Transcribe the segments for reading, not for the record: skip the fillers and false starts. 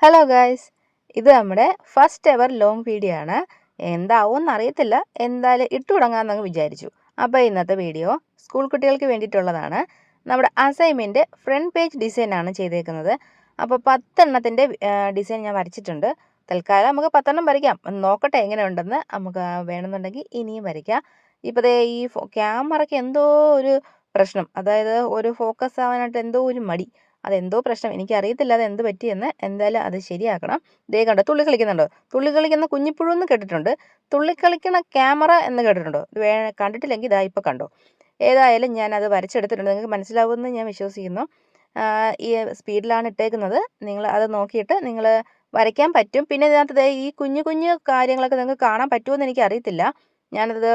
Hello guys, ഇത് നമ്മുടെ first ever long video ആണ്. എന്താവുമെന്ന് അറിയത്തില്ല, എന്തായാലും ഇട്ടു തുടങ്ങാമെന്നങ്ങ് വിചാരിച്ചു. അപ്പോൾ ഇന്നത്തെ വീഡിയോ സ്കൂൾ കുട്ടികൾക്ക് വേണ്ടിയിട്ടുള്ളതാണ്. നമ്മുടെ അസൈൻമെൻറ്റ് ഫ്രണ്ട് പേജ് ഡിസൈനാണ് ചെയ്തേക്കുന്നത്. അപ്പോൾ 10 ഡിസൈൻ ഞാൻ വരച്ചിട്ടുണ്ട്. തൽക്കാലം നമുക്ക് 10 വരയ്ക്കാം, നോക്കട്ടെ എങ്ങനെയുണ്ടെന്ന്. നമുക്ക് വേണമെന്നുണ്ടെങ്കിൽ ഇനിയും വരയ്ക്കാം. ഇപ്പോൾ ഈ ക്യാമറയ്ക്ക് എന്തോ ഒരു പ്രശ്നം, അതായത് ഒരു ഫോക്കസ് ആവാനായിട്ട് എന്തോ ഒരു മടി. അതെന്തോ പ്രശ്നം, എനിക്കറിയത്തില്ല അത് എന്ത് പറ്റിയെന്ന്. എന്തായാലും അത് ശരിയാക്കണം. ദേ കണ്ടോ, തുള്ളി കളിക്കുന്നുണ്ടോ? തുള്ളി കളിക്കുന്ന കുഞ്ഞിപ്പുഴു എന്ന് കേട്ടിട്ടുണ്ട്. തുള്ളിക്കളിക്കണ ക്യാമറ എന്ന് കേട്ടിട്ടുണ്ടോ? ഇത് കണ്ടിട്ടില്ലെങ്കിൽ ഇതാ ഇപ്പോൾ കണ്ടോ. ഏതായാലും ഞാനത് വരച്ചെടുത്തിട്ടുണ്ട്. നിങ്ങൾക്ക് മനസ്സിലാവുമെന്ന് ഞാൻ വിശ്വസിക്കുന്നു. ഈ സ്പീഡിലാണ് ഇട്ടേക്കുന്നത്. നിങ്ങൾ അത് നോക്കിയിട്ട് നിങ്ങൾ വരയ്ക്കാൻ പറ്റും. പിന്നെ ഇതിനകത്ത് ഈ കുഞ്ഞു കുഞ്ഞു കാര്യങ്ങളൊക്കെ നിങ്ങൾക്ക് കാണാൻ പറ്റുമെന്ന് എനിക്കറിയത്തില്ല. ഞാനത്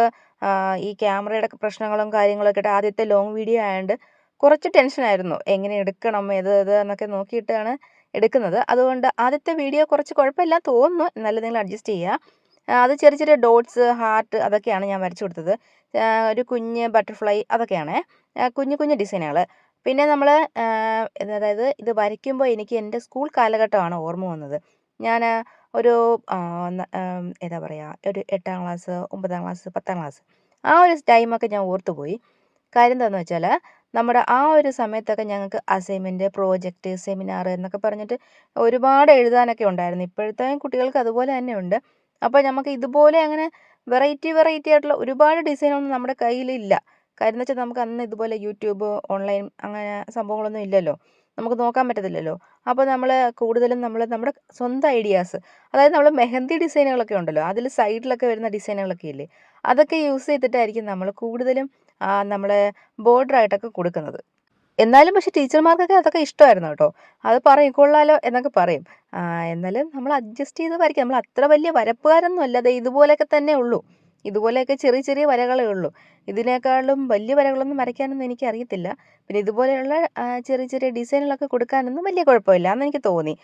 ഈ ക്യാമറയുടെ പ്രശ്നങ്ങളും കാര്യങ്ങളൊക്കെ ആയിട്ട് ആദ്യത്തെ ലോങ് വീഡിയോ ആയതുകൊണ്ട് കുറച്ച് ടെൻഷനായിരുന്നു. എങ്ങനെ എടുക്കണം, ഇത് എന്നൊക്കെ നോക്കിയിട്ടാണ് എടുക്കുന്നത്. അതുകൊണ്ട് ആദ്യത്തെ വീഡിയോ കുറച്ച് കുഴപ്പമില്ല തോന്നുന്നു. എന്നാലും നിങ്ങൾ അഡ്ജസ്റ്റ് ചെയ്യുക. അത് ചെറിയ ചെറിയ ഡോട്ട്സ്, ഹാർട്ട് അതൊക്കെയാണ് ഞാൻ വരച്ചു കൊടുത്തത്. ഒരു കുഞ്ഞ് ബട്ടർഫ്ലൈ അതൊക്കെയാണ് കുഞ്ഞു കുഞ്ഞു ഡിസൈനുകൾ. പിന്നെ നമ്മൾ അതായത് ഇത് വരയ്ക്കുമ്പോൾ എനിക്ക് എൻ്റെ സ്കൂൾ കാലഘട്ടമാണ് ഓർമ്മ വന്നത്. ഞാൻ ഒരു എന്താ പറയുക, ഒരു 8ാം ക്ലാസ്, 9ാം ക്ലാസ്, 10ാം ക്ലാസ് ആ ഒരു ടൈമൊക്കെ ഞാൻ ഓർത്തുപോയി. കാര്യം എന്താണെന്ന് വെച്ചാൽ നമ്മുടെ ആ ഒരു സമയത്തൊക്കെ ഞങ്ങൾക്ക് അസൈൻമെൻറ്റ്, പ്രോജക്റ്റ്, സെമിനാർ എന്നൊക്കെ പറഞ്ഞിട്ട് ഒരുപാട് എഴുതാനൊക്കെ ഉണ്ടായിരുന്നു. ഇപ്പോഴത്തെ കുട്ടികൾക്ക് അതുപോലെ തന്നെ ഉണ്ട്. അപ്പോൾ നമുക്ക് ഇതുപോലെ അങ്ങനെ വെറൈറ്റി ആയിട്ടുള്ള ഒരുപാട് ഡിസൈനൊന്നും നമ്മുടെ കയ്യിലില്ല. കാര്യം എന്ന് വെച്ചാൽ നമുക്ക് അന്ന് ഇതുപോലെ യൂട്യൂബ്, ഓൺലൈൻ അങ്ങനെ സംഭവങ്ങളൊന്നും ഇല്ലല്ലോ, നമുക്ക് നോക്കാൻ പറ്റത്തില്ലല്ലോ. അപ്പോൾ നമ്മൾ കൂടുതലും നമ്മുടെ സ്വന്തം ഐഡിയാസ്, അതായത് നമ്മൾ മെഹന്തി ഡിസൈനുകളൊക്കെ ഉണ്ടല്ലോ, അതിൽ സൈഡിലൊക്കെ വരുന്ന ഡിസൈനുകളൊക്കെ ഇല്ലേ, അതൊക്കെ യൂസ് ചെയ്തിട്ടായിരിക്കും നമ്മൾ കൂടുതലും നമ്മൾ ബോർഡറായിട്ടൊക്കെ കൊടുക്കുന്നത്. എന്നാലും പക്ഷേ ടീച്ചർമാർക്കൊക്കെ അതൊക്കെ ഇഷ്ടമായിരുന്നു കേട്ടോ. അത് പറയും കൊള്ളാലോ എന്നൊക്കെ പറയും. എന്നാലും നമ്മൾ അഡ്ജസ്റ്റ് ചെയ്ത് വരയ്ക്കും. നമ്മൾ അത്ര വലിയ വരപ്പുകാരൊന്നും അല്ല. ദേ ഇതുപോലെയൊക്കെ തന്നെ ഉള്ളൂ. ഇതുപോലെയൊക്കെ ചെറിയ ചെറിയ വരകളേ ഉള്ളൂ. ഇതിനേക്കാളും വലിയ വരകളൊന്നും വരയ്ക്കാനൊന്നും എനിക്കറിയത്തില്ല. പിന്നെ ഇതുപോലെയുള്ള ചെറിയ ചെറിയ ഡിസൈനുകളൊക്കെ കൊടുക്കാനൊന്നും വലിയ കുഴപ്പമില്ല എന്ന് എനിക്ക് തോന്നി.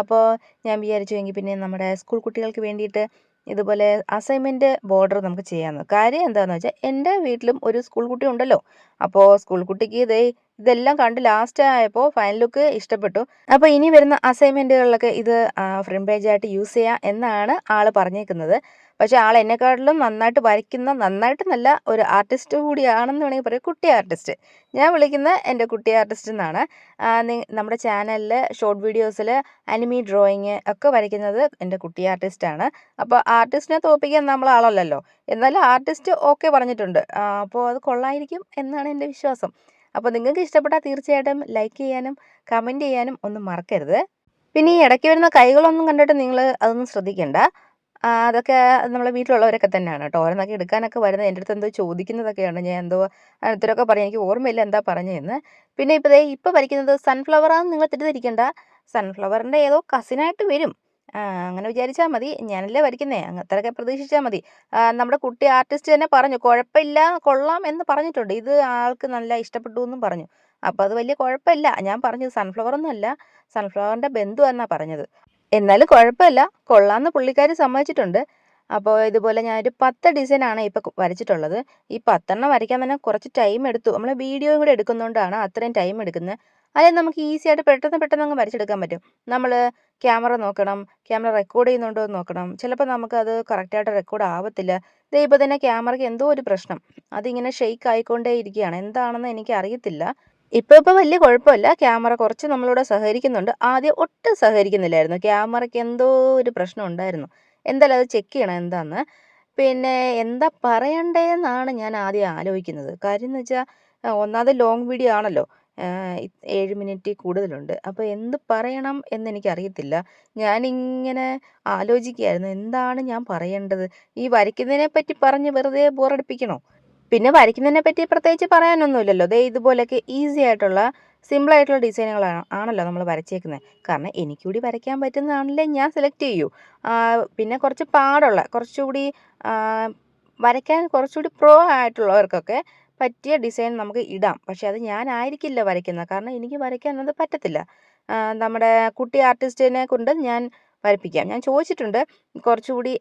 അപ്പോൾ ഞാൻ വിചാരിച്ചു എങ്കിൽ പിന്നെ നമ്മുടെ സ്കൂൾ കുട്ടികൾക്ക് വേണ്ടിയിട്ട് ഇതുപോലെ അസൈൻമെൻറ്റ് ബോർഡർ നമുക്ക് ചെയ്യാമെന്ന്. കാര്യം എന്താണെന്ന് വെച്ചാൽ എൻ്റെ വീട്ടിലും ഒരു സ്കൂൾ കുട്ടി ഉണ്ടല്ലോ. അപ്പോൾ സ്കൂൾ കുട്ടിക്ക് ഇതെല്ലാം കണ്ട് ലാസ്റ്റ് ആയപ്പോൾ ഫൈനൽ ലുക്ക് ഇഷ്ടപ്പെട്ടു. അപ്പോൾ ഇനി വരുന്ന അസൈൻമെൻറ്റുകളിലൊക്കെ ഇത് ഫ്രണ്ട് പേജായിട്ട് യൂസ് ചെയ്യാം എന്നാണ് ആൾ പറഞ്ഞേക്കുന്നത്. പക്ഷേ ആൾ എന്നെക്കാട്ടിലും നന്നായിട്ട് വരയ്ക്കുന്ന, നന്നായിട്ടെന്നല്ല, ഒരു ആർട്ടിസ്റ്റ് കൂടിയാണെന്ന് വേണമെങ്കിൽ പറയാം. കുട്ടി ആർട്ടിസ്റ്റ്, ഞാൻ വിളിക്കുന്ന എൻ്റെ കുട്ടി ആർട്ടിസ്റ്റ് എന്നാണ്. നമ്മുടെ ചാനലിൽ ഷോർട്ട് വീഡിയോസിൽ അനിമി ഡ്രോയിങ് ഒക്കെ വരയ്ക്കുന്നത് എൻ്റെ കുട്ടി ആർട്ടിസ്റ്റാണ്. അപ്പോൾ ആർട്ടിസ്റ്റിനെ തോൽപ്പിക്കാൻ നമ്മൾ ആളല്ലല്ലോ. എന്നാലും ആർട്ടിസ്റ്റ് ഓക്കെ പറഞ്ഞിട്ടുണ്ട്. അപ്പോൾ അത് കൊള്ളായിരിക്കും എന്നാണ് എൻ്റെ വിശ്വാസം. അപ്പോൾ നിങ്ങൾക്ക് ഇഷ്ടപ്പെട്ടാൽ തീർച്ചയായിട്ടും ലൈക്ക് ചെയ്യാനും കമൻറ്റ് ചെയ്യാനും ഒന്നും മറക്കരുത്. പിന്നെ ഈ ഇടയ്ക്ക് വരുന്ന കൈകളൊന്നും കണ്ടിട്ട് നിങ്ങൾ അതൊന്നും ശ്രദ്ധിക്കേണ്ട. അതൊക്കെ നമ്മളെ വീട്ടിലുള്ളവരൊക്കെ തന്നെയാണ് കേട്ടോ. ഓരോന്നൊക്കെ എടുക്കാനൊക്കെ വരുന്നത് എൻ്റെ അടുത്ത് എന്തോ ചോദിക്കുന്നതൊക്കെയാണ്. ഞാൻ എന്തോ ഉത്തരമൊക്കെ പറയും. എനിക്ക് ഓർമ്മയില്ല എന്താ പറഞ്ഞതെന്ന്. പിന്നെ ഇപ്പോൾ വരയ്ക്കുന്നത് സൺഫ്ലവറാണെന്ന് നിങ്ങൾ തെറ്റിദ്ധരിക്കേണ്ട. സൺഫ്ലവറിൻ്റെ ഏതോ കസിനായിട്ട് വരും. അങ്ങനെ വിചാരിച്ചാൽ മതി. ഞാനല്ലേ വരയ്ക്കുന്നേ, അത്രയൊക്കെ പ്രതീക്ഷിച്ചാൽ മതി. നമ്മുടെ കുട്ടി ആർട്ടിസ്റ്റ് തന്നെ പറഞ്ഞു കുഴപ്പമില്ല, കൊള്ളാം എന്ന് പറഞ്ഞിട്ടുണ്ട്. ഇത് ആൾക്ക് നല്ല ഇഷ്ടപ്പെട്ടു എന്നും പറഞ്ഞു. അപ്പോൾ അത് വലിയ കുഴപ്പമില്ല. ഞാൻ പറഞ്ഞത് സൺഫ്ലവറൊന്നും അല്ല, സൺഫ്ലവറിൻ്റെ ബന്ധു എന്നാണ് പറഞ്ഞത്. എന്നാലും കുഴപ്പമില്ല, കൊള്ളാമെന്ന് പുള്ളിക്കാരി സമ്മതിച്ചിട്ടുണ്ട്. അപ്പോൾ ഇതുപോലെ ഞാനൊരു 10 ഡിസൈനാണ് ഇപ്പോൾ വരച്ചിട്ടുള്ളത്. ഈ 10 വരയ്ക്കാൻ തന്നെ കുറച്ച് ടൈം എടുത്തു. നമ്മൾ വീഡിയോയും കൂടെ എടുക്കുന്നതുകൊണ്ടാണ് അത്രയും ടൈം എടുക്കുന്നത്. അല്ലെങ്കിൽ നമുക്ക് ഈസി ആയിട്ട് പെട്ടെന്ന് അങ്ങ് വരച്ചെടുക്കാൻ പറ്റും. നമ്മൾ ക്യാമറ നോക്കണം, ക്യാമറ റെക്കോർഡ് ചെയ്യുന്നുണ്ടോ എന്ന് നോക്കണം. ചിലപ്പോൾ നമുക്കത് കറക്റ്റായിട്ട് റെക്കോർഡ് ആവത്തില്ല. ഇപ്പോൾ തന്നെ ക്യാമറയ്ക്ക് എന്തോ ഒരു പ്രശ്നം, അതിങ്ങനെ ഷെയ്ക്ക് ആയിക്കൊണ്ടേ ഇരിക്കുകയാണ്. എന്താണെന്ന് എനിക്ക് അറിയത്തില്ല. ഇപ്പോൾ വലിയ കുഴപ്പമില്ല. ക്യാമറ കുറച്ച് നമ്മളോട് സഹകരിക്കുന്നുണ്ട്. ആദ്യം ഒട്ടും സഹകരിക്കുന്നില്ലായിരുന്നു. ക്യാമറയ്ക്ക് എന്തോ ഒരു പ്രശ്നം ഉണ്ടായിരുന്നു. എന്തായാലും അത് ചെക്ക് ചെയ്യണം എന്താണെന്ന്. പിന്നെ എന്താ പറയണ്ടേന്നാണ് ഞാൻ ആദ്യം ആലോചിക്കുന്നത്. കാര്യം എന്ന് വെച്ചാൽ ഒന്നാമത് ലോങ് വീഡിയോ ആണല്ലോ. 7 മിനിറ്റ് കൂടുതലുണ്ട്. അപ്പോൾ എന്ത് പറയണം എന്നെനിക്കറിയത്തില്ല. ഞാനിങ്ങനെ ആലോചിക്കുകയായിരുന്നു എന്താണ് ഞാൻ പറയേണ്ടത്. ഈ വരയ്ക്കുന്നതിനെ പറ്റി പറഞ്ഞ് വെറുതെ ബോറടിപ്പിക്കണോ? പിന്നെ വരയ്ക്കുന്നതിനെ പറ്റി പ്രത്യേകിച്ച് പറയാനൊന്നുമില്ലല്ലോ. ഇതുപോലെയൊക്കെ ഈസി ആയിട്ടുള്ള സിമ്പിളായിട്ടുള്ള ഡിസൈനുകളാണ് ആണല്ലോ നമ്മൾ വരച്ചേക്കുന്നത്. കാരണം എനിക്കൂടി വരയ്ക്കാൻ പറ്റുന്നതാണല്ലേ ഞാൻ സെലക്ട് ചെയ്യൂ. പിന്നെ കുറച്ച് പാടുള്ള, കുറച്ചുകൂടി വരയ്ക്കാൻ കുറച്ചുകൂടി പ്രോ ആയിട്ടുള്ളവർക്കൊക്കെ പറ്റിയ ഡിസൈൻ നമുക്ക് ഇടാം. പക്ഷേ അത് ഞാനായിരിക്കില്ല വരയ്ക്കുന്നത്. കാരണം എനിക്ക് വരയ്ക്കാനത് പറ്റത്തില്ല. നമ്മുടെ കുട്ടി ആർട്ടിസ്റ്റിനെ കൊണ്ട് ഞാൻ വരപ്പിക്കാം. ഞാൻ ചോദിച്ചിട്ടുണ്ട് കുറച്ചുകൂടി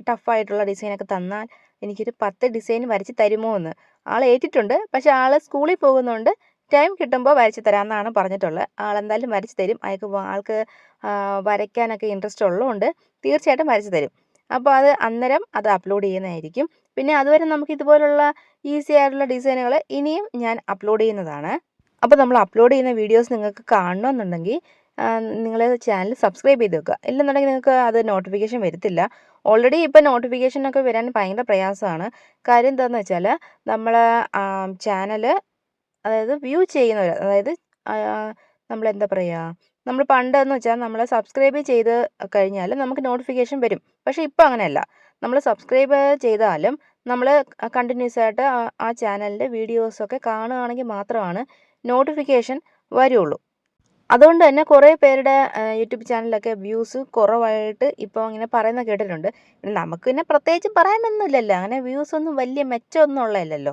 ടഫായിട്ടുള്ള ഡിസൈനൊക്കെ തന്നാൽ എനിക്കൊരു 10 ഡിസൈൻ വരച്ച് തരുമോ എന്ന്. ആൾ ഏറ്റിട്ടുണ്ട്. പക്ഷേ ആൾ സ്കൂളിൽ പോകുന്നതുകൊണ്ട് ടൈം കിട്ടുമ്പോൾ വരച്ച് തരാമെന്നാണ് പറഞ്ഞിട്ടുള്ളത്. ആളെന്തായാലും വരച്ച് തരും. ആൾക്ക് വരയ്ക്കാനൊക്കെ ഇൻട്രസ്റ്റ് ഉള്ളതുകൊണ്ട് തീർച്ചയായിട്ടും വരച്ച് തരും. അപ്പോൾ അന്നേരം അത് അപ്ലോഡ് ചെയ്യുന്നതായിരിക്കും. പിന്നെ അതുവരെ നമുക്ക് ഇതുപോലുള്ള ഈസി ആയിട്ടുള്ള ഡിസൈനുകൾ ഇനിയും ഞാൻ അപ്ലോഡ് ചെയ്യുന്നതാണ്. അപ്പോൾ നമ്മൾ അപ്ലോഡ് ചെയ്യുന്ന വീഡിയോസ് നിങ്ങൾക്ക് കാണണമെന്നുണ്ടെങ്കിൽ നിങ്ങൾ ചാനൽ സബ്സ്ക്രൈബ് ചെയ്ത് വെക്കുക. ഇല്ലെന്നുണ്ടെങ്കിൽ നിങ്ങൾക്ക് അത് നോട്ടിഫിക്കേഷൻ വരത്തില്ല. ഓൾറെഡി ഇപ്പോൾ നോട്ടിഫിക്കേഷനൊക്കെ വരാൻ ഭയങ്കര പ്രയാസമാണ്. കാര്യം എന്താണെന്ന് വെച്ചാൽ നമ്മൾ ചാനൽ അതായത് വ്യൂ ചെയ്യുന്നവർ, അതായത് നമ്മളെന്താ പറയുക, നമ്മൾ പണ്ടെന്ന് വെച്ചാൽ നമ്മൾ സബ്സ്ക്രൈബ് ചെയ്ത് കഴിഞ്ഞാൽ നമുക്ക് നോട്ടിഫിക്കേഷൻ വരും. പക്ഷേ ഇപ്പോൾ അങ്ങനെയല്ല. നമ്മൾ സബ്സ്ക്രൈബ് ചെയ്താലും നമ്മൾ കണ്ടിന്യൂസ് ആയിട്ട് ആ ചാനലിൻ്റെ വീഡിയോസൊക്കെ കാണുകയാണെങ്കിൽ മാത്രമാണ് നോട്ടിഫിക്കേഷൻ വരുള്ളൂ. അതുകൊണ്ട് തന്നെ കുറേ പേരുടെ യൂട്യൂബ് ചാനലിലൊക്കെ വ്യൂസ് കുറവായിട്ട് ഇപ്പോൾ ഇങ്ങനെ പറയുന്നത് കേട്ടിട്ടുണ്ട്. പിന്നെ നമുക്ക് പിന്നെ പ്രത്യേകിച്ച് പറയാനൊന്നുമില്ലല്ലോ. അങ്ങനെ വ്യൂസൊന്നും വലിയ മെച്ചമൊന്നും ഉള്ളതല്ലല്ലോ.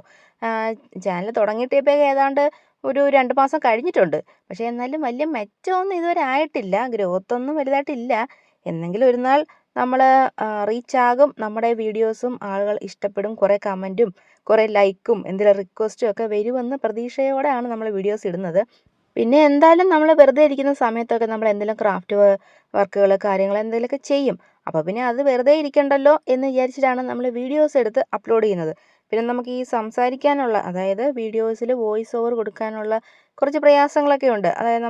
ചാനൽ തുടങ്ങിയിട്ട് ഇപ്പോൾ ഏതാണ്ട് ഒരു 2 മാസം കഴിഞ്ഞിട്ടുണ്ട്. പക്ഷേ എന്നാലും വലിയ മെച്ചമൊന്നും ഇതുവരെ ആയിട്ടില്ല. ഗ്രോത്തൊന്നും വലുതായിട്ടില്ല. എന്നെങ്കിലും ഒരു നാൾ നമ്മൾ റീച്ചാകും. നമ്മുടെ വീഡിയോസും ആളുകൾ ഇഷ്ടപ്പെടും. കുറേ കമൻറ്റും കുറേ ലൈക്കും എന്തെങ്കിലും റിക്വസ്റ്റും ഒക്കെ വരുമെന്ന് പ്രതീക്ഷയോടെയാണ് നമ്മൾ വീഡിയോസ് ഇടുന്നത്. പിന്നെ എന്തായാലും നമ്മൾ വെറുതെ ഇരിക്കുന്ന സമയത്തൊക്കെ നമ്മൾ എന്തെങ്കിലും ക്രാഫ്റ്റ് വർക്കുകൾ കാര്യങ്ങൾ എന്തെങ്കിലുമൊക്കെ ചെയ്യും. അപ്പോൾ പിന്നെ അത് വെറുതെ ഇരിക്കണ്ടല്ലോ എന്ന് വിചാരിച്ചിട്ടാണ് നമ്മൾ വീഡിയോസ് എടുത്ത് അപ്ലോഡ് ചെയ്യുന്നത്. പിന്നെ നമുക്ക് ഈ സംസാരിക്കാനുള്ള, അതായത് വീഡിയോസിൽ വോയിസ് ഓവർ കൊടുക്കാനുള്ള കുറച്ച് പ്രയാസങ്ങളൊക്കെ ഉണ്ട്. അതായത്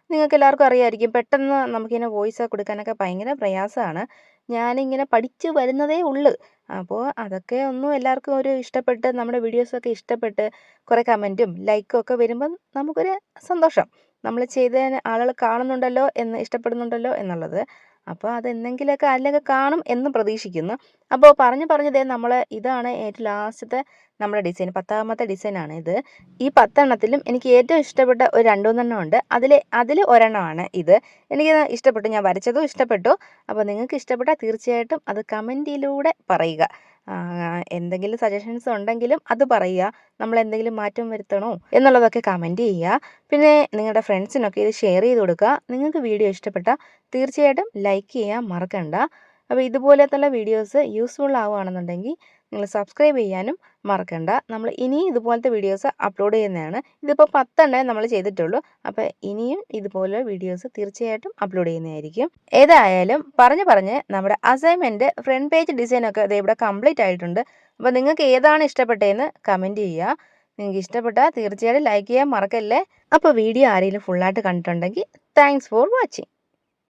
നിങ്ങൾക്ക് എല്ലാവർക്കും അറിയാമായിരിക്കും, പെട്ടെന്ന് നമുക്കിങ്ങനെ വോയിസ് കൊടുക്കാനൊക്കെ ഭയങ്കര പ്രയാസമാണ്. ഞാനിങ്ങനെ പഠിച്ച് വരുന്നതേ ഉള്ളൂ. അപ്പോൾ അതൊക്കെ ഒന്നും എല്ലാവർക്കും ഒരു ഇഷ്ടപ്പെട്ട് നമ്മുടെ വീഡിയോസൊക്കെ ഇഷ്ടപ്പെട്ട് കുറേ കമൻറ്റും ലൈക്കും ഒക്കെ വരുമ്പം നമുക്കൊരു സന്തോഷം. നമ്മൾ ചെയ്തതിന് ആളുകൾ കാണുന്നുണ്ടല്ലോ ഇഷ്ടപ്പെടുന്നുണ്ടല്ലോ എന്നുള്ളത്. അപ്പോൾ അതെന്തെങ്കിലുമൊക്കെ അതിലൊക്കെ കാണും എന്ന് പ്രതീക്ഷിക്കുന്നു. അപ്പോൾ പറഞ്ഞ് ദേ ഇതാണ് ഏറ്റവും ലാസ്റ്റത്തെ നമ്മുടെ ഡിസൈൻ, 10ാമത്തെ ഡിസൈനാണ് ഇത്. ഈ 10 എനിക്ക് ഏറ്റവും ഇഷ്ടപ്പെട്ട ഒരു 2-3 ഉണ്ട്. അതിൽ ഒരെണ്ണമാണ് ഇത്. എനിക്ക് ഇഷ്ടപ്പെട്ടു, ഞാൻ വരച്ചതും ഇഷ്ടപ്പെട്ടു. അപ്പോൾ നിങ്ങൾക്ക് ഇഷ്ടപ്പെട്ടാൽ തീർച്ചയായിട്ടും അത് കമൻറ്റിലൂടെ പറയുക. എന്തെങ്കിലും സജഷൻസ് ഉണ്ടെങ്കിലും അത് പറയുക. നമ്മൾ എന്തെങ്കിലും മാറ്റം വരുത്തണോ എന്നുള്ളതൊക്കെ കമൻറ്റ് ചെയ്യുക. പിന്നെ നിങ്ങളുടെ ഫ്രണ്ട്സിനൊക്കെ ഇത് ഷെയർ ചെയ്ത് കൊടുക്കുക. നിങ്ങൾക്ക് വീഡിയോ ഇഷ്ടപ്പെട്ടാൽ തീർച്ചയായിട്ടും ലൈക്ക് ചെയ്യാൻ മറക്കണ്ട. അപ്പോൾ ഇതുപോലത്തുള്ള വീഡിയോസ് യൂസ്ഫുൾ ആവുകയാണെന്നുണ്ടെങ്കിൽ നിങ്ങൾ സബ്സ്ക്രൈബ് ചെയ്യാനും മറക്കണ്ട. നമ്മൾ ഇനിയും ഇതുപോലത്തെ വീഡിയോസ് അപ്ലോഡ് ചെയ്യുന്നതാണ്. ഇതിപ്പോൾ 10 നമ്മൾ ചെയ്തിട്ടുള്ളൂ. അപ്പോൾ ഇനിയും ഇതുപോലെ വീഡിയോസ് തീർച്ചയായിട്ടും അപ്ലോഡ് ചെയ്യുന്നതായിരിക്കും. ഏതായാലും പറഞ്ഞ് നമ്മുടെ അസൈൻമെൻറ്റ് ഫ്രണ്ട് പേജ് ഡിസൈനൊക്കെ ഇവിടെ കംപ്ലീറ്റ് ആയിട്ടുണ്ട്. അപ്പോൾ നിങ്ങൾക്ക് ഏതാണ് ഇഷ്ടപ്പെട്ടതെന്ന് കമൻറ്റ് ചെയ്യുക. നിങ്ങൾക്ക് ഇഷ്ടപ്പെട്ടാൽ തീർച്ചയായിട്ടും ലൈക്ക് ചെയ്യാൻ മറക്കല്ലേ. അപ്പോൾ വീഡിയോ ആരെങ്കിലും ഫുള്ളായിട്ട് കണ്ടിട്ടുണ്ടെങ്കിൽ താങ്ക്സ് ഫോർ വാച്ചിങ്.